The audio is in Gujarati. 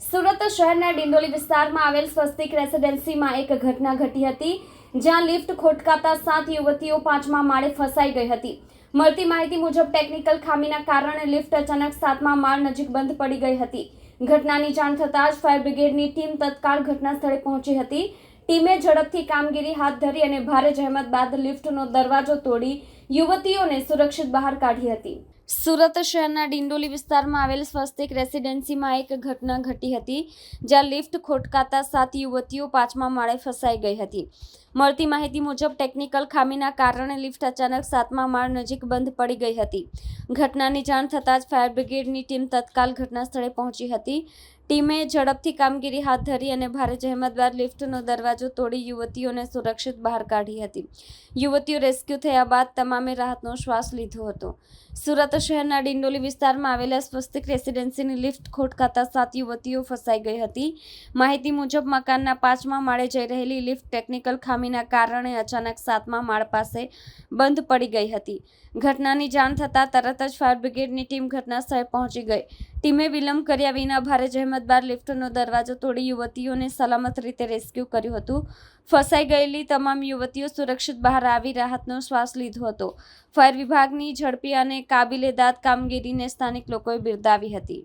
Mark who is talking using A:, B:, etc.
A: સુરત શહેરના ડિંડોલી વિસ્તારમાં આવેલ સ્વસ્તિક રેસિડેન્સીમાં એક ઘટના ઘટી હતી, જ્યાં લિફ્ટ ખોટકાતા 7 યુવતીઓ 5મા માળે ફસાઈ ગઈ હતી। મળતી માહિતી મુજબ ટેકનિકલ ખામીના કારણે લિફ્ટ અચાનક 7મા માળ નજીક બંધ પડી ગઈ હતી। ઘટનાની જાણ થતાં જ ફાયર બ્રિગેડની ટીમ તત્કાળ ઘટના સ્થળે પહોંચી હતી। ટીમે ઝડપથી કામગીરી હાથ ધરી અને ભારે જહેમત બાદ લિફ્ટનો દરવાજો તોડી યુવતીઓને સુરક્ષિત બહાર કાઢી હતી। સુરત શહેરના ડિંડોલી વિસ્તારમાં આવેલ સ્વસ્તિક રેસિડેન્સીમાં એક ઘટના ઘટી હતી, જ્યાં લિફ્ટ ખોટકાતા 7 યુવતીઓ 5મા માળે ફસાઈ ગઈ હતી। મળતી માહિતી મુજબ ટેકનિકલ ખામીના કારણે લિફ્ટ અચાનક 7મા માળ નજીક બંધ પડી ગઈ હતી। ઘટનાની જાણ થતાં જ ફાયર બ્રિગેડની ટીમ તત્કાલ ઘટના સ્થળે પહોંચી હતી। ટીમે ઝડપથી કામગીરી હાથ ધરી અને ભારે જહેમત બાદ લિફ્ટનો દરવાજો તોડી યુવતીઓને સુરક્ષિત બહાર કાઢી હતી। યુવતીઓ રેસ્ક્યુ થયા બાદ તમામે રાહતનો શ્વાસ લીધો હતો। સુરત શહેરના ડિંડોલી વિસ્તારમાં આવેલા સ્વસ્તિક રેસિડેન્સીની લિફ્ટ ખોટકાતા 7 યુવતીઓ ફસાઈ ગઈ હતી। માહિતી મુજબ મકાનના 5મા માળે જઈ રહેલી લિફ્ટ ટેકનિકલ ખામીના કારણે અચાનક 7મા માળ પાસે બંધ પડી ગઈ હતી। ઘટનાની જાણ થતાં તરત જ ફાયર બ્રિગેડની ટીમ ઘટના સ્થળે પહોંચી ગઈ। ટીમે વિલંબ કર્યા વિના ભારે જહેમત બાદ લિફ્ટનો દરવાજો તોડી યુવતીઓને સલામત રીતે રેસ્ક્યુ કર્યું હતું। ફસાઈ ગયેલી તમામ યુવતીઓ સુરક્ષિત બહાર આવી રાહતનો શ્વાસ લીધો હતો। ફાયર વિભાગની ઝડપી અને કાબિલેદાદ કામગીરીને સ્થાનિક લોકોએ બિરદાવી હતી।